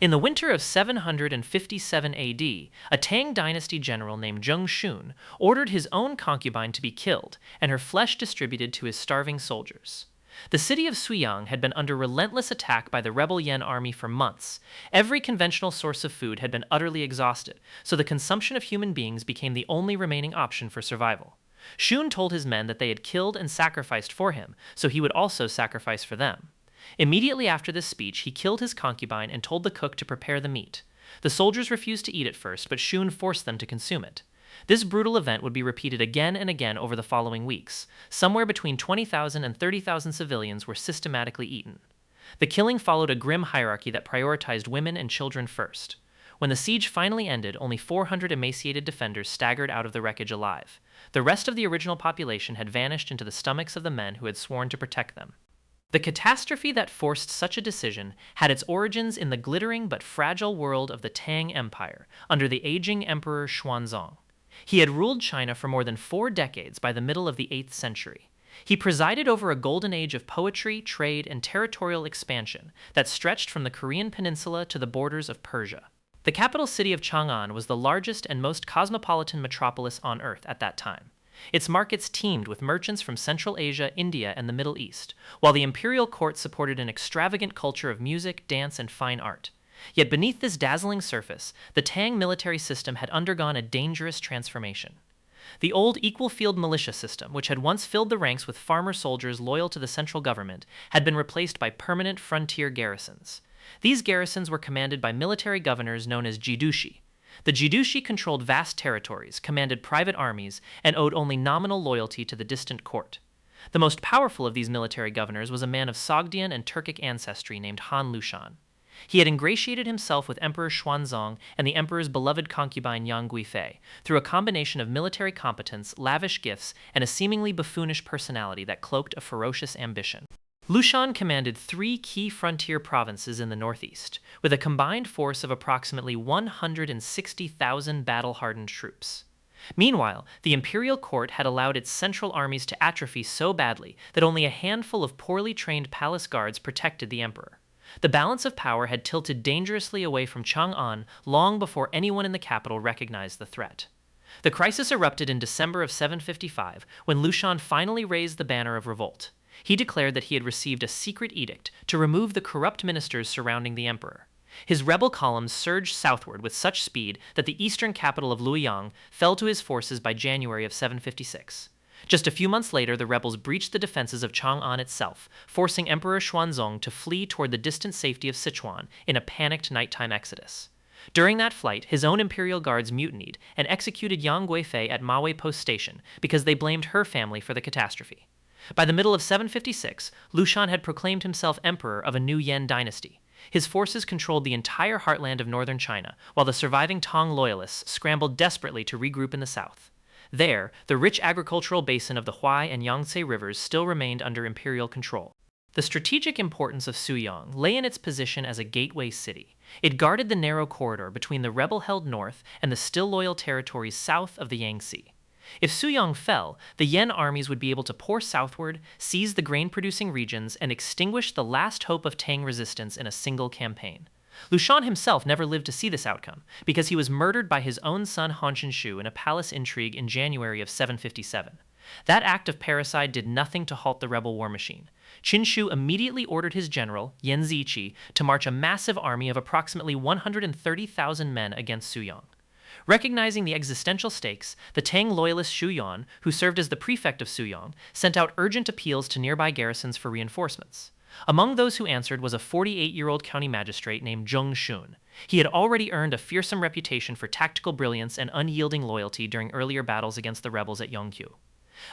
In the winter of 757 AD, a Tang dynasty general named Zheng Shun ordered his own concubine to be killed and her flesh distributed to his starving soldiers. The city of Suyang had been under relentless attack by the rebel Yan army for months. Every conventional source of food had been utterly exhausted, so the consumption of human beings became the only remaining option for survival. Shun told his men that they had killed and sacrificed for him, so he would also sacrifice for them. Immediately after this speech, he killed his concubine and told the cook to prepare the meat. The soldiers refused to eat it first, but Shun forced them to consume it. This brutal event would be repeated again and again over the following weeks. Somewhere between 20,000 and 30,000 civilians were systematically eaten. The killing followed a grim hierarchy that prioritized women and children first. When the siege finally ended, only 400 emaciated defenders staggered out of the wreckage alive. The rest of the original population had vanished into the stomachs of the men who had sworn to protect them. The catastrophe that forced such a decision had its origins in the glittering but fragile world of the Tang Empire under the aging Emperor Xuanzong. He had ruled China for more than 4 decades by the middle of the 8th century. He presided over a golden age of poetry, trade, and territorial expansion that stretched from the Korean peninsula to the borders of Persia. The capital city of Chang'an was the largest and most cosmopolitan metropolis on Earth at that time. Its markets teemed with merchants from Central Asia, India, and the Middle East, while the imperial court supported an extravagant culture of music, dance, and fine art. Yet beneath this dazzling surface, the Tang military system had undergone a dangerous transformation. The old equal field militia system, which had once filled the ranks with farmer soldiers loyal to the central government, had been replaced by permanent frontier garrisons. These garrisons were commanded by military governors known as jidushi. The jidushi controlled vast territories, commanded private armies, and owed only nominal loyalty to the distant court. The most powerful of these military governors was a man of Sogdian and Turkic ancestry named An Lushan. He had ingratiated himself with Emperor Xuanzong and the emperor's beloved concubine Yang Guifei through a combination of military competence, lavish gifts, and a seemingly buffoonish personality that cloaked a ferocious ambition. Lushan commanded 3 key frontier provinces in the northeast, with a combined force of approximately 160,000 battle-hardened troops. Meanwhile, the imperial court had allowed its central armies to atrophy so badly that only a handful of poorly trained palace guards protected the emperor. The balance of power had tilted dangerously away from Chang'an long before anyone in the capital recognized the threat. The crisis erupted in December of 755 when Lushan finally raised the banner of revolt. He declared that he had received a secret edict to remove the corrupt ministers surrounding the emperor. His rebel columns surged southward with such speed that the eastern capital of Luoyang fell to his forces by January of 756. Just a few months later, the rebels breached the defenses of Chang'an itself, forcing Emperor Xuanzong to flee toward the distant safety of Sichuan in a panicked nighttime exodus. During that flight, his own imperial guards mutinied and executed Yang Guifei at Maui Post Station because they blamed her family for the catastrophe. By the middle of 756, Lushan had proclaimed himself emperor of a new Yan dynasty. His forces controlled the entire heartland of northern China, while the surviving Tang loyalists scrambled desperately to regroup in the south. There, the rich agricultural basin of the Huai and Yangtze rivers still remained under imperial control. The strategic importance of Suyang lay in its position as a gateway city. It guarded the narrow corridor between the rebel-held north and the still loyal territories south of the Yangtze. If Suyang fell, the Yan armies would be able to pour southward, seize the grain-producing regions, and extinguish the last hope of Tang resistance in a single campaign. Lushan himself never lived to see this outcome, because he was murdered by his own son Han Qinshu in a palace intrigue in January of 757. That act of parricide did nothing to halt the rebel war machine. Qinshu immediately ordered his general, Yan Ziqi, to march a massive army of approximately 130,000 men against Suyang. Recognizing the existential stakes, the Tang loyalist Xu Yuan, who served as the prefect of Suyang, sent out urgent appeals to nearby garrisons for reinforcements. Among those who answered was a 48-year-old county magistrate named Zheng Shun. He had already earned a fearsome reputation for tactical brilliance and unyielding loyalty during earlier battles against the rebels at Yongqiu.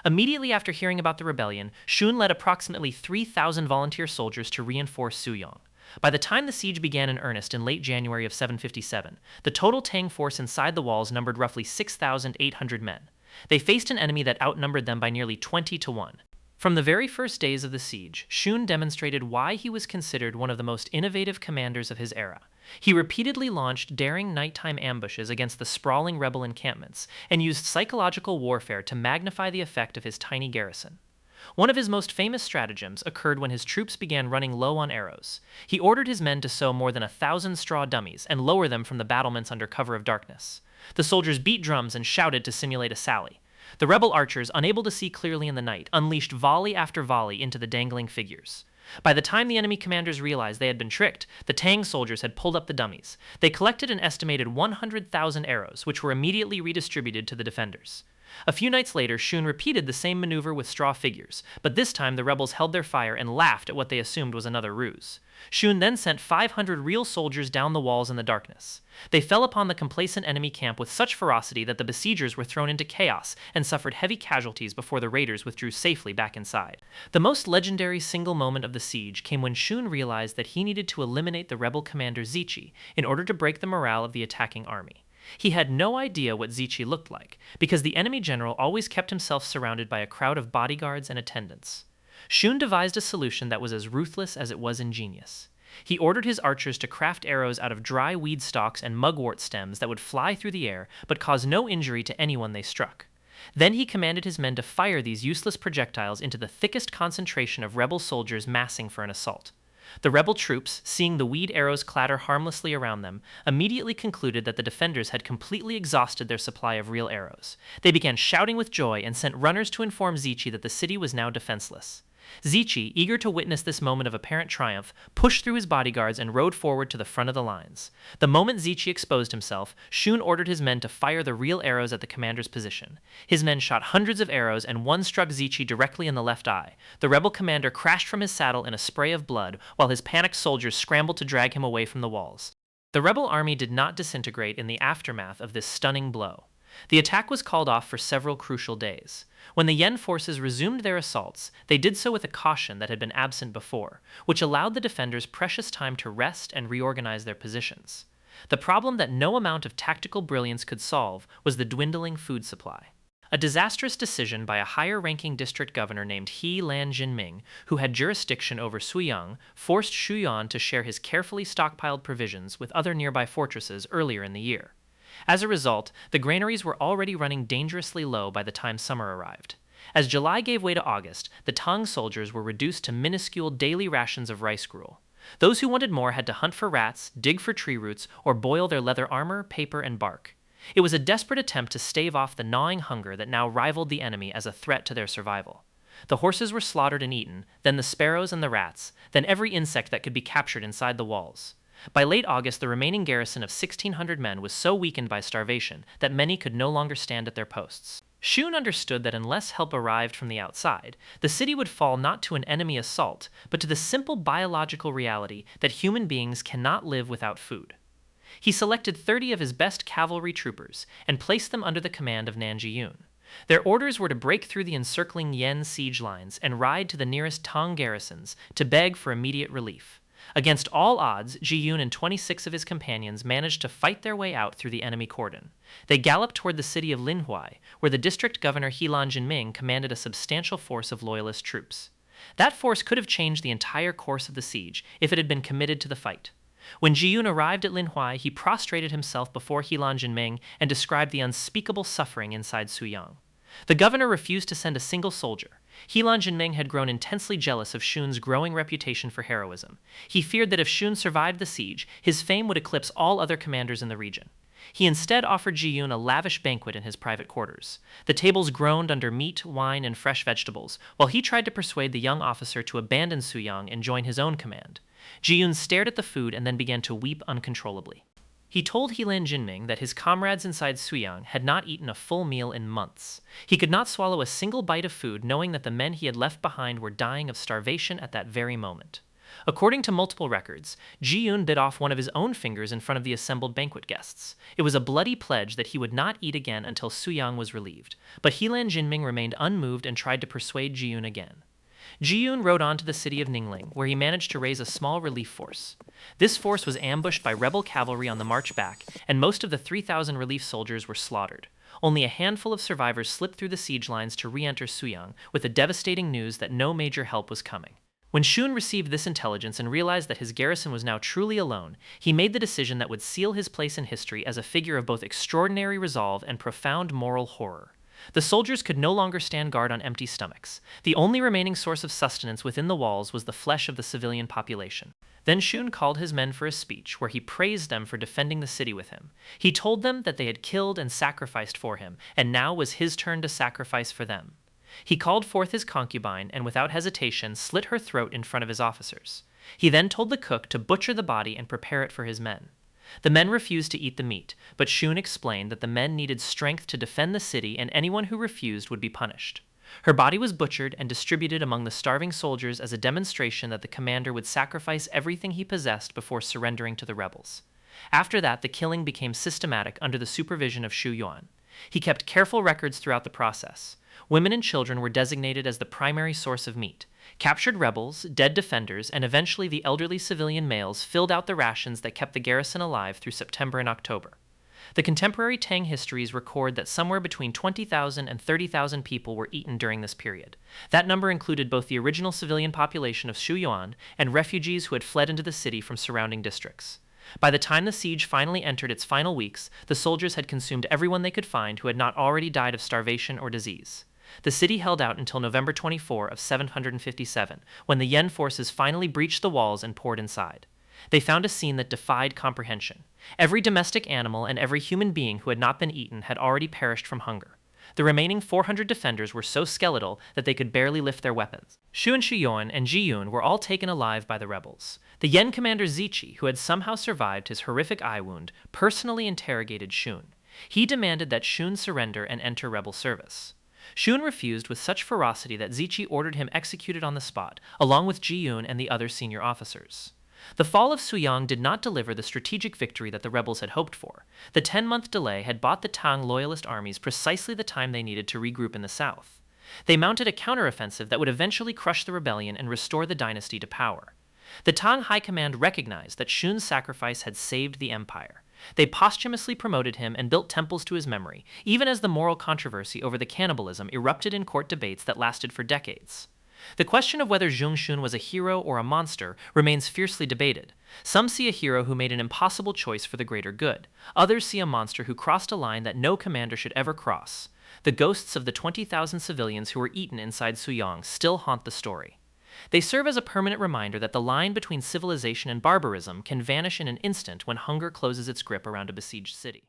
Immediately after hearing about the rebellion, Shun led approximately 3,000 volunteer soldiers to reinforce Suyang. By the time the siege began in earnest in late January of 757, the total Tang force inside the walls numbered roughly 6,800 men. They faced an enemy that outnumbered them by nearly 20 to 1. From the very first days of the siege, Shun demonstrated why he was considered one of the most innovative commanders of his era. He repeatedly launched daring nighttime ambushes against the sprawling rebel encampments and used psychological warfare to magnify the effect of his tiny garrison. One of his most famous stratagems occurred when his troops began running low on arrows. He ordered his men to sow more than 1,000 straw dummies and lower them from the battlements under cover of darkness. The soldiers beat drums and shouted to simulate a sally. The rebel archers, unable to see clearly in the night, unleashed volley after volley into the dangling figures. By the time the enemy commanders realized they had been tricked, the Tang soldiers had pulled up the dummies. They collected an estimated 100,000 arrows, which were immediately redistributed to the defenders. A few nights later, Shun repeated the same maneuver with straw figures, but this time the rebels held their fire and laughed at what they assumed was another ruse. Shun then sent 500 real soldiers down the walls in the darkness. They fell upon the complacent enemy camp with such ferocity that the besiegers were thrown into chaos and suffered heavy casualties before the raiders withdrew safely back inside. The most legendary single moment of the siege came when Shun realized that he needed to eliminate the rebel commander Zichi in order to break the morale of the attacking army. He had no idea what Zichi looked like, because the enemy general always kept himself surrounded by a crowd of bodyguards and attendants. Shun devised a solution that was as ruthless as it was ingenious. He ordered his archers to craft arrows out of dry weed stalks and mugwort stems that would fly through the air but cause no injury to anyone they struck. Then he commanded his men to fire these useless projectiles into the thickest concentration of rebel soldiers massing for an assault. The rebel troops, seeing the weed arrows clatter harmlessly around them, immediately concluded that the defenders had completely exhausted their supply of real arrows. They began shouting with joy and sent runners to inform Zichi that the city was now defenseless. Zichi, eager to witness this moment of apparent triumph, pushed through his bodyguards and rode forward to the front of the lines. The moment Zichi exposed himself, Shun ordered his men to fire the real arrows at the commander's position. His men shot hundreds of arrows, and one struck Zichi directly in the left eye. The rebel commander crashed from his saddle in a spray of blood, while his panicked soldiers scrambled to drag him away from the walls. The rebel army did not disintegrate in the aftermath of this stunning blow. The attack was called off for several crucial days. When the Yen forces resumed their assaults, they did so with a caution that had been absent before, which allowed the defenders precious time to rest and reorganize their positions. The problem that no amount of tactical brilliance could solve was the dwindling food supply. A disastrous decision by a higher-ranking district governor named He Lan Jinming, who had jurisdiction over Suyang, forced Shuyuan to share his carefully stockpiled provisions with other nearby fortresses earlier in the year. As a result, the granaries were already running dangerously low by the time summer arrived. As July gave way to August, the Tang soldiers were reduced to minuscule daily rations of rice gruel. Those who wanted more had to hunt for rats, dig for tree roots, or boil their leather armor, paper, and bark. It was a desperate attempt to stave off the gnawing hunger that now rivaled the enemy as a threat to their survival. The horses were slaughtered and eaten, then the sparrows and the rats, then every insect that could be captured inside the walls. By late August, the remaining garrison of 1,600 men was so weakened by starvation that many could no longer stand at their posts. Shun understood that unless help arrived from the outside, the city would fall not to an enemy assault, but to the simple biological reality that human beings cannot live without food. He selected 30 of his best cavalry troopers and placed them under the command of Nanjiyun. Their orders were to break through the encircling Yen siege lines and ride to the nearest Tang garrisons to beg for immediate relief. Against all odds, Jiyun and 26 of his companions managed to fight their way out through the enemy cordon. They galloped toward the city of Linhuai, where the district governor He Lan Jinming commanded a substantial force of loyalist troops. That force could have changed the entire course of the siege if it had been committed to the fight. When Jiyun arrived at Linhuai, he prostrated himself before He Lan Jinming and described the unspeakable suffering inside Suyang. The governor refused to send a single soldier. He Lan Jinming had grown intensely jealous of Shun's growing reputation for heroism. He feared that if Shun survived the siege, his fame would eclipse all other commanders in the region. He instead offered Jiyun a lavish banquet in his private quarters. The tables groaned under meat, wine, and fresh vegetables, while he tried to persuade the young officer to abandon Suyang and join his own command. Jiyun stared at the food and then began to weep uncontrollably. He told He Lan Jinming that his comrades inside Suyang had not eaten a full meal in months. He could not swallow a single bite of food, knowing that the men he had left behind were dying of starvation at that very moment. According to multiple records, Jiyun bit off one of his own fingers in front of the assembled banquet guests. It was a bloody pledge that he would not eat again until Suyang was relieved, but He Lan Jinming remained unmoved and tried to persuade Jiyun again. Jiyun rode on to the city of Ningling, where he managed to raise a small relief force. This force was ambushed by rebel cavalry on the march back, and most of the 3,000 relief soldiers were slaughtered. Only a handful of survivors slipped through the siege lines to re-enter Suyang, with the devastating news that no major help was coming. When Shun received this intelligence and realized that his garrison was now truly alone, he made the decision that would seal his place in history as a figure of both extraordinary resolve and profound moral horror. The soldiers could no longer stand guard on empty stomachs. The only remaining source of sustenance within the walls was the flesh of the civilian population. Then Shun called his men for a speech where he praised them for defending the city with him. He told them that they had killed and sacrificed for him, and now was his turn to sacrifice for them. He called forth his concubine and without hesitation slit her throat in front of his officers. He then told the cook to butcher the body and prepare it for his men. The men refused to eat the meat, but Shun explained that the men needed strength to defend the city and anyone who refused would be punished. Her body was butchered and distributed among the starving soldiers as a demonstration that the commander would sacrifice everything he possessed before surrendering to the rebels. After that, the killing became systematic under the supervision of Shu Yuan. He kept careful records throughout the process. Women and children were designated as the primary source of meat. Captured rebels, dead defenders, and eventually the elderly civilian males filled out the rations that kept the garrison alive through September and October. The contemporary Tang histories record that somewhere between 20,000 and 30,000 people were eaten during this period. That number included both the original civilian population of Shu Yuan and refugees who had fled into the city from surrounding districts. By the time the siege finally entered its final weeks, the soldiers had consumed everyone they could find who had not already died of starvation or disease. The city held out until November 24 of 757, when the Yen forces finally breached the walls and poured inside. They found a scene that defied comprehension. Every domestic animal and every human being who had not been eaten had already perished from hunger. The remaining 400 defenders were so skeletal that they could barely lift their weapons. Shu and Shiyuan and Jiyun were all taken alive by the rebels. The Yen commander Zichi, who had somehow survived his horrific eye wound, personally interrogated Shun. He demanded that Shun surrender and enter rebel service. Shun refused with such ferocity that Zichi ordered him executed on the spot, along with Jiyun and the other senior officers. The fall of Suyang did not deliver the strategic victory that the rebels had hoped for. The 10-month delay had bought the Tang loyalist armies precisely the time they needed to regroup in the south. They mounted a counteroffensive that would eventually crush the rebellion and restore the dynasty to power. The Tang High Command recognized that Shun's sacrifice had saved the empire. They posthumously promoted him and built temples to his memory, even as the moral controversy over the cannibalism erupted in court debates that lasted for decades. The question of whether Zheng Shun was a hero or a monster remains fiercely debated. Some see a hero who made an impossible choice for the greater good. Others see a monster who crossed a line that no commander should ever cross. The ghosts of the 20,000 civilians who were eaten inside Suyang still haunt the story. They serve as a permanent reminder that the line between civilization and barbarism can vanish in an instant when hunger closes its grip around a besieged city.